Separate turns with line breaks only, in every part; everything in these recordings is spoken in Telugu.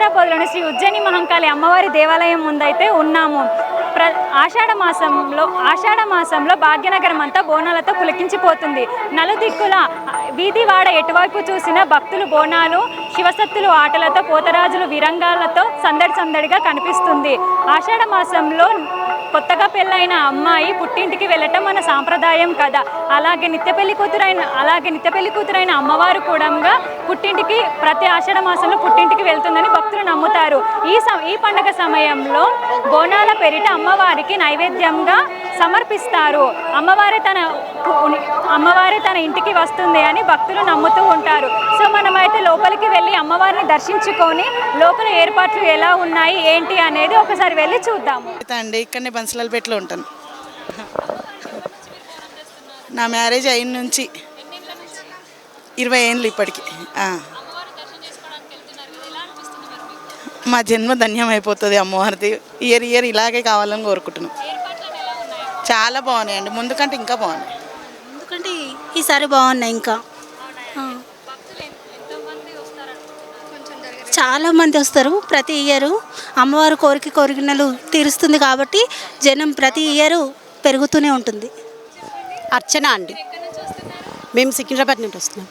సికింద్రాబాద్లోని శ్రీ ఉజ్జయిని మహంకాళి అమ్మవారి దేవాలయం ముందైతే ఉన్నాము. ఆషాఢ మాసంలో భాగ్యనగరం అంతా బోనాలతో పులకించిపోతుంది. నలుదిక్కుల వీధివాడ ఎటువైపు చూసిన భక్తులు బోనాలు, శివసత్తులు ఆటలతో, పోతరాజులు విరంగాలతో సందడిగా కనిపిస్తుంది. ఆషాఢ మాసంలో కొత్తగా పెళ్ళైన అమ్మాయి పుట్టింటికి వెళ్ళటం మన సాంప్రదాయం కదా. అలాగే నిత్య పెళ్లి కూతురైన అమ్మవారు కూడా పుట్టింటికి ప్రతి ఆషాఢ మాసంలో పుట్టింటికి వెళ్తుందని భక్తులు నమ్ముతారు. ఈ పండుగ సమయంలో బోనాల పెరిట అమ్మవారికి నైవేద్యంగా సమర్పిస్తారు. అమ్మవారి తన ఇంటికి వస్తుంది అని భక్తులు నమ్ముతూ ఉంటారు. సో మనమైతే లోపలికి వెళ్ళి అమ్మవారిని దర్శించుకొని లోపల ఏర్పాట్లు ఎలా ఉన్నాయి ఏంటి అనేది ఒకసారి వెళ్ళి చూద్దాము.
ఇక్కడనే బన్సలాల్పేటలో ఉంటాను. నా మ్యారేజ్ అయిన నుంచి 20 ఏళ్ళు ఇప్పటికి. మా జన్మ ధన్యం అయిపోతుంది అమ్మవారిది. ఇయర్ ఇలాగే కావాలని కోరుకుంటున్నాం. చాలా బాగున్నాయండి, ముందు కంటే ఇంకా బాగున్నాయి.
ఎందుకంటే ఈసారి బాగున్నాయి. ఇంకా చాలామంది వస్తారు ప్రతి ఇయరు. అమ్మవారు కోరికలు తీరుస్తుంది కాబట్టి జనం ప్రతి ఇయరు పెరుగుతూనే ఉంటుంది.
అర్చన అండి, మేము సికింద్రాబాద్ నుండి వస్తున్నాం.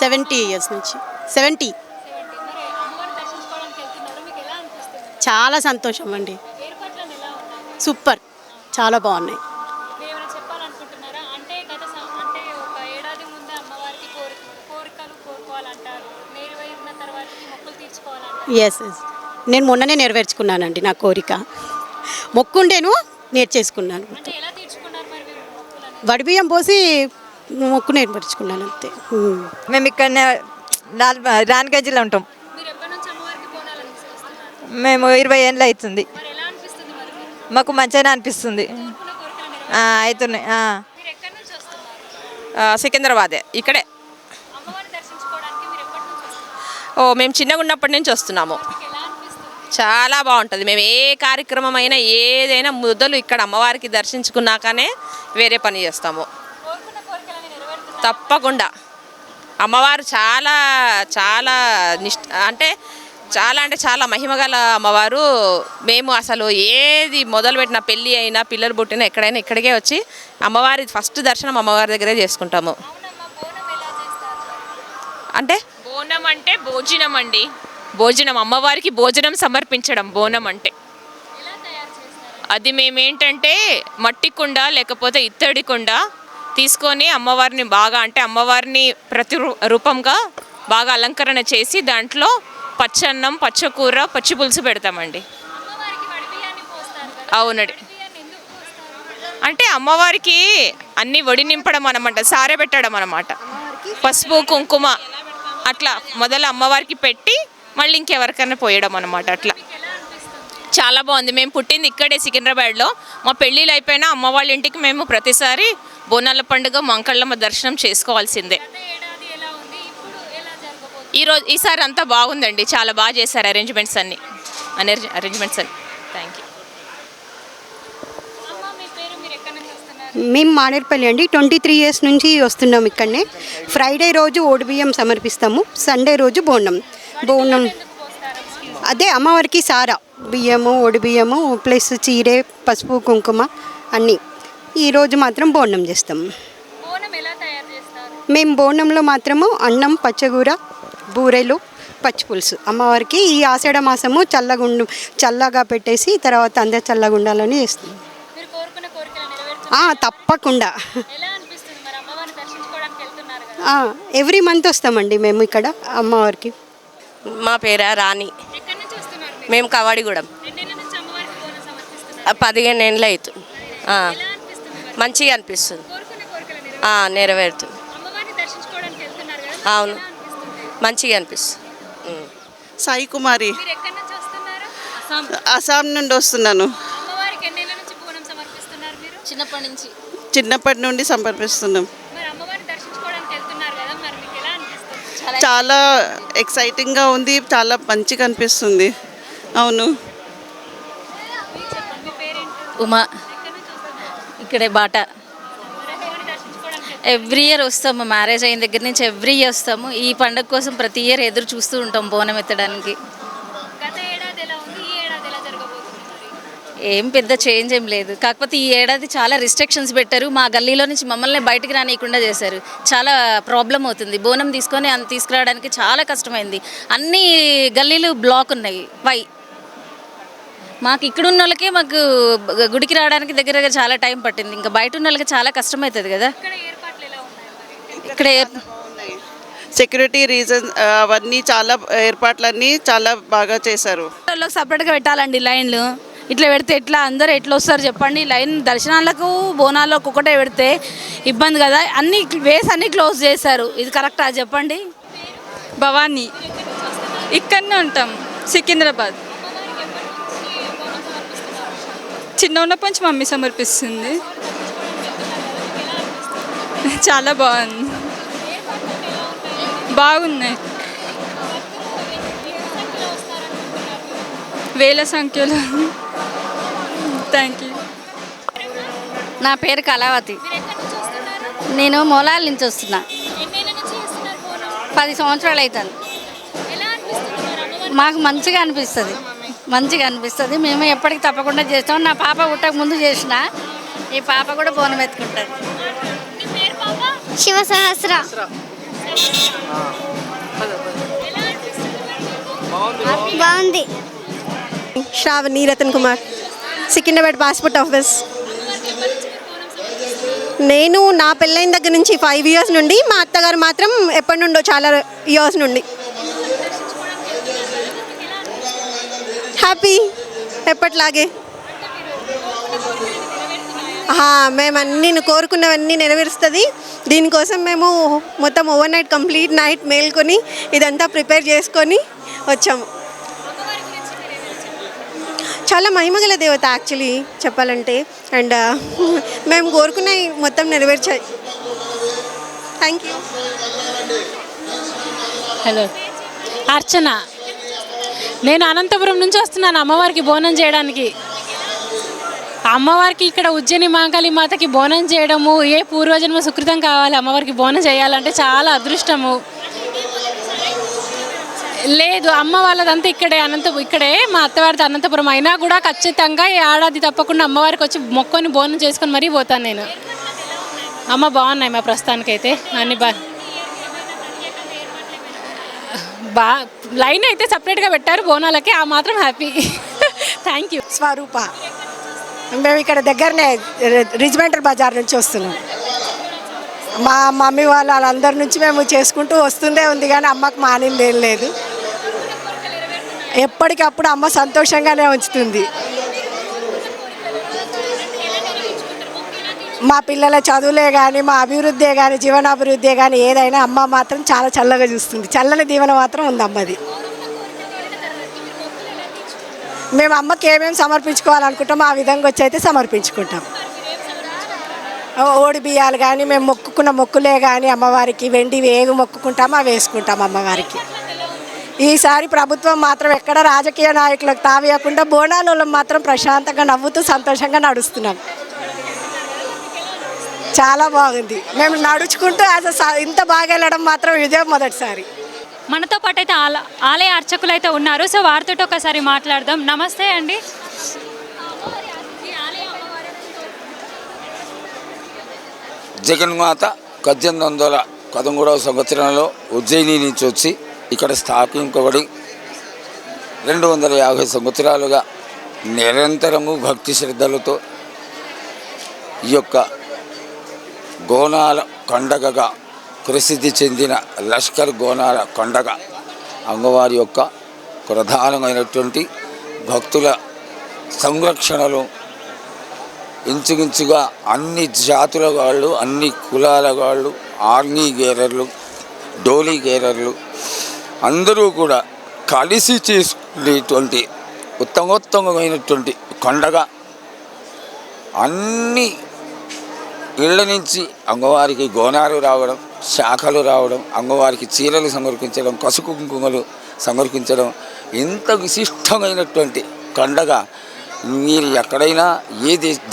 70 ఇయర్స్ నుంచి. 70. చాలా సంతోషం అండి, సూపర్, చాలా బాగున్నాయి. ఎస్ నేను మొన్ననే నెరవేర్చుకున్నానండి నా కోరిక. మొక్కుండేను నేర్చేసుకున్నాను. వడిబియ్యం పోసి మొక్కు నేర్పరుచుకున్నాను అంతే.
మేము ఇక్కడ రాణిగంజ్లో ఉంటాం. మేము 20 ఏళ్ళు అవుతుంది. మాకు మంచిగానే అనిపిస్తుంది. అవుతున్నాయి.
సికింద్రాబాదే, ఇక్కడే. మేము చిన్నగా ఉన్నప్పటి నుంచి వస్తున్నాము. చాలా బాగుంటుంది. మేము ఏ కార్యక్రమం అయినా ఏదైనా మొదలు ఇక్కడ అమ్మవారికి దర్శించుకున్నాకనే వేరే పని చేస్తాము. తప్పకుండా అమ్మవారు చాలా చాలా అంటే చాలా మహిమగల అమ్మవారు. మేము అసలు ఏది మొదలుపెట్టిన పెళ్ళి అయినా పిల్లలు పుట్టినా ఎక్కడైనా ఇక్కడికే వచ్చి అమ్మవారి ఫస్ట్ దర్శనం అమ్మవారి దగ్గరే చేసుకుంటాము. అంటే
బోనం అంటే భోజనం అండి. భోజనం, అమ్మవారికి భోజనం సమర్పించడం బోనం అంటే. అది మేమేంటంటే మట్టి కుండ లేకపోతే ఇత్తడి కుండ తీసుకొని అమ్మవారిని బాగా అంటే అమ్మవారిని ప్రతి రూపంగా బాగా అలంకరణ చేసి దాంట్లో పచ్చన్నం, పచ్చకూర, పచ్చి పులుసు పెడతామండి. అవునండి. అంటే అమ్మవారికి అన్ని వడి నింపడం అనమాట, సారె పెట్టడం అనమాట. పసుపు కుంకుమ అట్లా మొదలు అమ్మవారికి పెట్టి మళ్ళీ ఇంకెవరికైనా పోయడం అనమాట. అట్లా చాలా బాగుంది. మేము పుట్టింది ఇక్కడే సికింద్రాబాద్లో. మా పెళ్ళిళ్ళు అయిపోయినా అమ్మ వాళ్ళ ఇంటికి మేము ప్రతిసారి బోనాల పండుగ మంకళ్ళమ్మ దర్శనం చేసుకోవాల్సిందే. ఈసారి అంతా బాగుందండి, చాలా బాగా చేశారు అరేంజ్మెంట్స్ అన్నీ. Thank you.
మేము మానేర్పల్లి అండి. 23 ఇయర్స్ నుంచి వస్తున్నాం ఇక్కడనే. ఫ్రైడే రోజు ఓడిబియ్యం సమర్పిస్తాము, సండే రోజు బోనం. అదే అమ్మవారికి సారా బియ్యము, ఓడిబియ్యము ప్లస్ చీరే, పసుపు కుంకుమ అన్నీ. ఈరోజు మాత్రం బోనం చేస్తాము. మేము బోనంలో మాత్రము అన్నం, పచ్చగూర, బూరెలు, పచ్చిపులుసు. అమ్మవారికి ఈ ఆషాఢ మాసము చల్లగా పెట్టేసి తర్వాత అందరు చల్లగా ఉండాలని చేస్తాం. తప్పకుండా ఎవ్రీ మంత్ వస్తామండి మేము ఇక్కడ అమ్మవారికి.
మా పేరు రాణి, మేము కవాడిగూడెం. 15 ఏళ్ళు అవుతుంది. మంచిగా అనిపిస్తుంది, నెరవేరుతుంది. అవును, మంచిగా అనిపిస్తుంది.
సాయి కుమారి, అస్సాం నుండి వస్తున్నాను. చిన్నప్పటి నుండి సమర్పిస్తున్నాం. చాలా ఎక్సైటింగ్గా ఉంది, చాలా మంచిగా అనిపిస్తుంది. అవును.
ఉమా, ఇక్కడే బాట. ఎవ్రీ ఇయర్ వస్తాము, మ్యారేజ్ అయిన దగ్గర నుంచి ఎవ్రీ ఇయర్ వస్తాము. ఈ పండుగ కోసం ప్రతి ఇయర్ ఎదురు చూస్తూ ఉంటాం బోనం ఎత్తడానికి.
గత ఏడాది ఎలా ఉంది, ఈ ఏడాది ఎలా జరగబోతుంది మరి?
ఏం పెద్ద చేంజ్ ఏం లేదు, కాకపోతే ఈ ఏడాది చాలా రిస్ట్రిక్షన్స్ పెట్టారు. మా గల్లీలో నుంచి మమ్మల్ని బయటికి రానియకుండా చేశారు. చాలా ప్రాబ్లం అవుతుంది, బోనం తీసుకొని తీసుకురావడానికి చాలా కష్టమైంది. అన్ని గల్లీలు బ్లాక్ ఉన్నాయి. వై మాకు ఇక్కడ ఉన్న వాళ్ళకే మాకు గుడికి రావడానికి దగ్గర దగ్గర చాలా టైం పట్టింది. ఇంకా బయట ఉన్న వాళ్ళకి చాలా కష్టమవుతుంది కదా. ఇక్కడ
సెక్యూరిటీ రీజన్ అవన్నీ చాలా ఏర్పాట్లన్నీ చాలా బాగా చేశారు.
సపరేట్గా పెట్టాలండి లైన్లు. ఇట్లా పెడితే ఎట్లా అందరూ ఎట్లా వస్తారు చెప్పండి? లైన్ దర్శనాలకు బోనాలకు ఒకటే పెడితే ఇబ్బంది కదా. అన్ని వేస్ అన్ని క్లోజ్ చేశారు. ఇది కరెక్టా చెప్పండి?
భవానీ, ఇక్కడనే ఉంటాం, సికింద్రాబాద్. చిన్న ఉన్నప్పటి నుంచి మమ్మీ సమర్పిస్తుంది. చాలా బాగున్నాయి. వేల సంఖ్యలో. Thank you.
నా పేరు కళావతి. నేను మూలాల నుంచి వస్తున్నా. 10 సంవత్సరాలు అవుతుంది. మాకు మంచిగా అనిపిస్తుంది. మేము ఎప్పటికీ తప్పకుండా చేస్తాం. నా పాప పుట్టక ముందు చేసిన, ఈ పాప కూడా బోనం ఎత్తుకుంటుంది.
శివ సహస్ర. బాగుంది.
Shravani Ratan Kumar, Secunderabad passport office. నేను నా పెళ్ళైన దగ్గర నుంచి 5 ఇయర్స్ నుండి, మా అత్తగారు మాత్రం ఎప్పటి నుండో చాలా ఇయర్స్ నుండి. హ్యాపీ, ఎప్పట్లాగే. మేము అన్నీ కోరుకున్నవన్నీ నెరవేరుస్తుంది. దీనికోసం మేము మొత్తం ఓవర్ నైట్ కంప్లీట్ నైట్ మేల్కొని ఇదంతా ప్రిపేర్ చేసుకొని వచ్చాము. చాలా మహిమగల దేవత యాక్చువల్లీ చెప్పాలంటే. అండ్ మేము కోరుకున్నవి మొత్తం నెరవేర్చాయి. Thank you.
హలో, అర్చన. నేను అనంతపురం నుంచి వస్తున్నాను అమ్మవారికి బోనం చేయడానికి. అమ్మవారికి ఇక్కడ ఉజ్జయిని మహాకాళి మాతకి బోనం చేయడము ఏ పూర్వజన్మ సుకృతం కావాలి. అమ్మవారికి బోనం చేయాలంటే చాలా అదృష్టము. లేదు, అమ్మ వాళ్ళదంతా ఇక్కడే మా అత్తవారిది అనంతపురం. అయినా కూడా ఖచ్చితంగా ఈ ఏడాది తప్పకుండా అమ్మవారికి వచ్చి మొక్కొని బోనం చేసుకొని మరీ పోతాను నేను. అమ్మ బాగున్నాయి మా ప్రస్తుతానికైతే అన్ని లైన్ అయితే సపరేట్గా పెట్టారు బోనాలకి, ఆ మాత్రం హ్యాపీ. Thank you.
స్వరూప. మేము ఇక్కడ దగ్గరనే రిజ్మెంటల్ బజార్ నుంచి వస్తున్నాం. మా మమ్మీ వాళ్ళందరి నుంచి మేము చేసుకుంటూ వస్తుందే ఉంది, కానీ అమ్మకు మానింది ఏం లేదు. ఎప్పటికప్పుడు అమ్మ సంతోషంగానే ఉంచుతుంది. మా పిల్లల చదువులే కానీ, మా అభివృద్ధే కానీ, జీవనాభివృద్ధే కానీ ఏదైనా అమ్మ మాత్రం చాలా చల్లగా చూస్తుంది. చల్లని దీవెన మాత్రం ఉంది అమ్మది. మేము అమ్మకి ఏమేమి సమర్పించుకోవాలనుకుంటామో ఆ విధంగా వచ్చి అయితే సమర్పించుకుంటాం. ఓడి బియ్యాలు కానీ, మేము మొక్కుకున్న మొక్కులే కానీ అమ్మవారికి వెండివి ఏవి మొక్కుకుంటామో అవి వేసుకుంటాం అమ్మవారికి. ఈసారి ప్రభుత్వం మాత్రం ఎక్కడ రాజకీయ నాయకులకు తావేయకుండా బోనాలలో మాత్రం ప్రశాంతంగా నవ్వుతూ సంతోషంగా నడుస్తున్నాం. చాలా బాగుంది. మేము నడుచుకుంటూ ఇంత బాగా వెళ్ళడం మాత్రం ఇదే మొదటిసారి.
మనతో పాటు అయితే ఆలయ అర్చకులు అయితే ఉన్నారు. సో వారితో ఒకసారి మాట్లాడదాం. నమస్తే అండి.
జగన్మాత 1813వ సంవత్సరంలో ఉజ్జయిని నుంచి వచ్చి ఇక్కడ స్థాపింపబడి 250 సంవత్సరాలుగా నిరంతరము భక్తి శ్రద్ధలతో ఈ యొక్క గోనాల పండగగా ప్రసిద్ధి చెందిన లష్కర్ గోనాల పండగ అమ్మవారి యొక్క ప్రధానమైనటువంటి భక్తుల సంరక్షణలో ఇంచుమించుగా అన్ని జాతుల వాళ్ళు, అన్ని కులాల వాళ్ళు, ఆర్మీ గేరర్లు, డోలీ గేరర్లు అందరూ కూడా కలిసి చేసుకునేటువంటి ఉత్తమోత్తమైనటువంటి పండగ. అన్ని ఇళ్ళ నుంచి అమ్మవారికి గోనాలు రావడం, శాఖలు రావడం, అమ్మవారికి చీరలు సమర్పించడం, కసుకుంకుమలు సమర్పించడం, ఇంత విశిష్టమైనటువంటి పండగ మీరు ఎక్కడైనా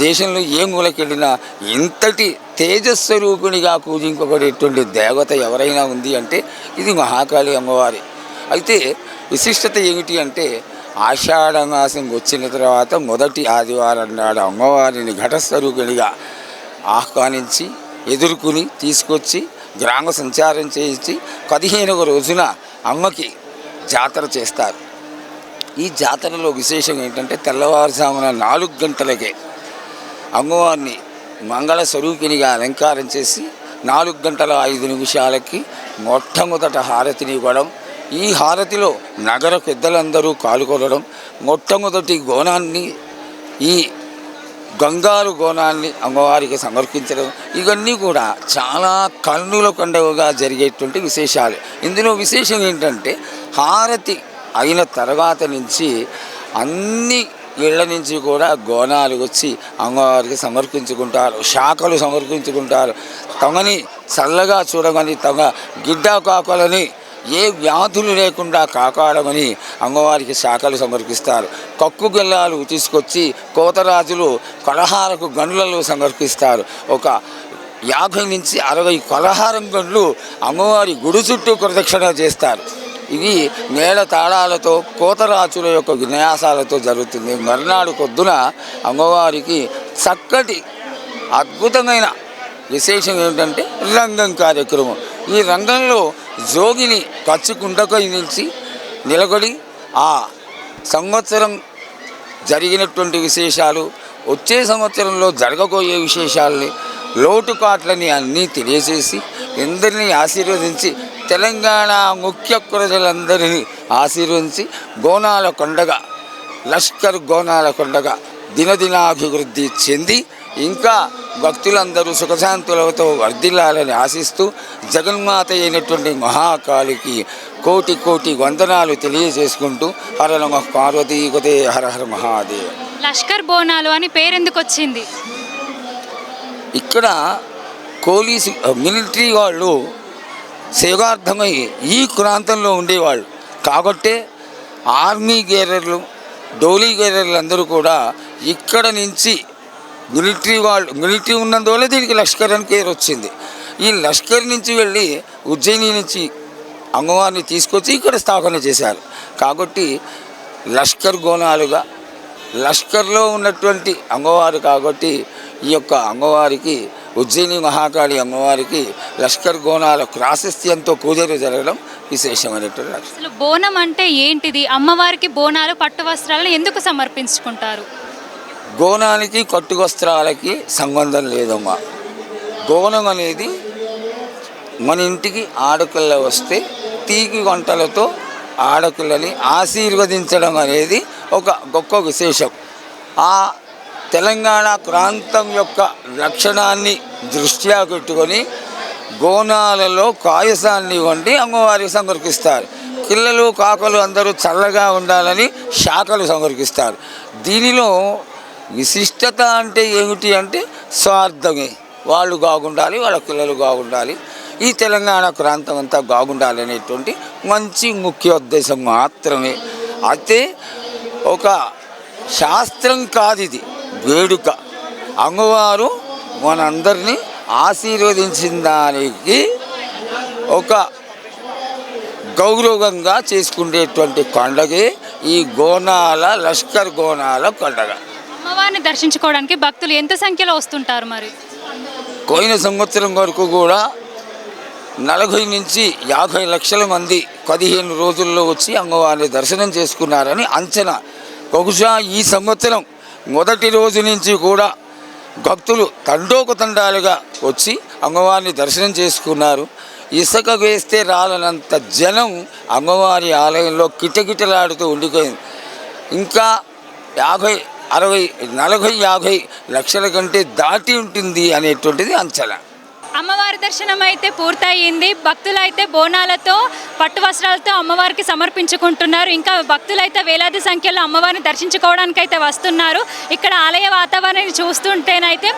దేశంలో ఏ మూలకెళ్ళినా ఇంతటి తేజస్వరూపిణిగా పూజింపబడేటువంటి దేవత ఎవరైనా ఉంది అంటే ఇది మహాకాళి అమ్మవారి. అయితే విశిష్టత ఏమిటి అంటే ఆషాఢ మాసం వచ్చిన తర్వాత మొదటి ఆదివారం నాడు అమ్మవారిని ఘటస్వరూపిణిగా ఆహ్వానించి ఎదుర్కొని తీసుకొచ్చి గ్రామ సంచారం చేయించి 15వ రోజున అమ్మకి జాతర చేస్తారు. ఈ జాతరలో విశేషం ఏంటంటే తెల్లవారుజామున 4 గంటలకే అమ్మవారిని మంగళ స్వరూపిణిగా అలంకారం చేసి 4 గంటల 5 నిమిషాలకి మొట్టమొదట హారతిని ఇవ్వడం. ఈ హారతిలో నగర పెద్దలందరూ పాల్గొనడం, మొట్టమొదటి గోణాన్ని ఈ గంగారు గోణాన్ని అమ్మవారికి సమర్పించడం, ఇవన్నీ కూడా చాలా కన్నుల పండుగగా జరిగేటువంటి విశేషాలు. ఇందులో విశేషం ఏంటంటే హారతి అయిన తర్వాత నుంచి అన్ని ఇళ్ల నుంచి కూడా గోణాలు వచ్చి అమ్మవారికి సమర్పించుకుంటారు, శాఖలు సమర్పించుకుంటారు. తమని చల్లగా చూడమని, తమ గిడ్డ కాకులని ఏ వ్యాధులు లేకుండా కాపాడమని అమ్మవారికి శాఖలు సమర్పిస్తారు. కక్కు గెల్లాలు తీసుకొచ్చి కోతరాజులు కొలహారకు గండ్లలో సమర్పిస్తారు. ఒక 50 నుంచి 60 కొలహారం గండ్లు అమ్మవారి గుడి చుట్టూ ప్రదక్షిణ చేస్తారు. ఇవి మేళ తాళాలతో కోతరాజుల యొక్క విన్యాసాలతో జరుగుతుంది. మర్నాడు పొద్దున అమ్మవారికి చక్కటి అద్భుతమైన విశేషం ఏమిటంటే రంగం కార్యక్రమం. ఈ రంగంలో జోగిని కచ్చుకుండకై నుంచి నిలబడి ఆ సంవత్సరం జరిగినటువంటి విశేషాలు, వచ్చే సంవత్సరంలో జరగబోయే విశేషాలని, లోటుపాట్లని అన్నీ తెలియజేసి అందరినీ ఆశీర్వదించి తెలంగాణ ముఖ్య ప్రజలందరినీ ఆశీర్వదించి గోనాల కొండగా, లష్కర్ గోనాల కొండగా దినదినాభివృద్ధి చెంది ఇంకా భక్తులందరూ సుఖశాంతులతో వర్ధిల్లాలని ఆశిస్తూ జగన్మాత అయినటువంటి మహాకాళికి కోటి కోటి వందనాలు తెలియజేసుకుంటూ హర నమః పార్వతీపతే హర హర మహాదేవ్.
లష్కర్ బోనాలు అని పేరెందుకు వచ్చింది?
ఇక్కడ పోలీసు మిలిటరీ వాళ్ళు సేవార్థమై ఈ ప్రాంతంలో ఉండేవాళ్ళు కాబట్టే ఆర్మీ గేరర్లు, డోలీ గేరర్లు అందరూ కూడా ఇక్కడ నుంచి మిలిటరీ ఉన్నందువల్ల దీనికి లష్కర్ అని పేరు వచ్చింది. ఈ లష్కర్ నుంచి వెళ్ళి ఉజ్జయిని నుంచి అమ్మవారిని తీసుకొచ్చి ఇక్కడ స్థాపన చేశారు. కాబట్టి లష్కర్ గోనాలుగా లష్కర్లో ఉన్నటువంటి అమ్మవారు కాబట్టి ఈ యొక్క అమ్మవారికి ఉజ్జయిని మహాకాళి అమ్మవారికి లష్కర్ గోనాల ప్రాశస్త్యంతో పూజలు జరగడం విశేషమైనటువంటి.
అసలు బోనం అంటే ఏంటిది? అమ్మవారికి బోనాలు పట్టు వస్త్రాలను ఎందుకు సమర్పించుకుంటారు?
గోనానికి కట్టు వస్త్రాలకి సంబంధం లేదమ్మా. గోనం అనేది మన ఇంటికి ఆడపిల్ల వస్తే తీగి వంటలతో ఆడపిల్లని ఆశీర్వదించడం అనేది ఒక గొప్ప విశేషం. ఆ తెలంగాణ ప్రాంతం యొక్క లక్షణాన్ని దృష్ట్యా పెట్టుకొని గోనాలలో పాయసాన్ని వండి అమ్మవారికి సమర్పిస్తారు. పిల్లలు కాకలు అందరూ చల్లగా ఉండాలని శాఖలు సమర్పిస్తారు. దీనిలో విశిష్టత అంటే ఏమిటి అంటే స్వార్థమే. వాళ్ళు బాగుండాలి, వాళ్ళ పిల్లలు బాగుండాలి, ఈ తెలంగాణ ప్రాంతం అంతా బాగుండాలి అనేటువంటి మంచి ముఖ్య ఉద్దేశం మాత్రమే. అయితే ఒక శాస్త్రం కాదు, ఇది వేడుక. అమ్మవారు మనందరినీ ఆశీర్వదించిన దానికి ఒక గౌరవంగా చేసుకునేటువంటి పండగే ఈ గోనాల లష్కర్ గోనాల పండగ.
అమ్మవారిని దర్శించుకోవడానికి భక్తులు ఎంత సంఖ్యలో వస్తుంటారు? మరి
పోయిన సంవత్సరం వరకు కూడా 40 నుంచి 50 లక్షల మంది 15 రోజుల్లో వచ్చి అమ్మవారిని దర్శనం చేసుకున్నారని అంచనా. బహుశా ఈ సంవత్సరం మొదటి రోజు నుంచి కూడా భక్తులు తండోపతండాలుగా వచ్చి అమ్మవారిని దర్శనం చేసుకున్నారు. ఇసుక వేస్తే రాలనంత జనం అమ్మవారి ఆలయంలో కిటకిటలాడుతూ ఉండిపోయింది. ఇంకా 50, 60, 40, 50 లక్షల కంటే దాటి ఉంటుంది అనేటువంటిది అంచనా.
అమ్మవారి దర్శనం అయితే పూర్తయింది. భక్తులైతే బోనాలతో పట్టు వస్త్రాలతో అమ్మవారికి సమర్పించుకుంటున్నారు. ఇంకా భక్తులైతే వేలాది సంఖ్యలో అమ్మవారిని దర్శించుకోవడానికి అయితే వస్తున్నారు. ఇక్కడ ఆలయ వాతావరణాన్ని చూస్తుంటేనైతే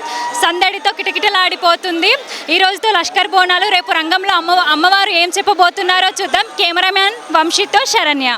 సందడితో కిటకిటలాడిపోతుంది. ఈ రోజుతో లష్కర్ బోనాలు, రేపు రంగంలో అమ్మవారు ఏం చెప్పబోతున్నారో చూద్దాం. కెమెరామ్యాన్ వంశీతో శరణ్య.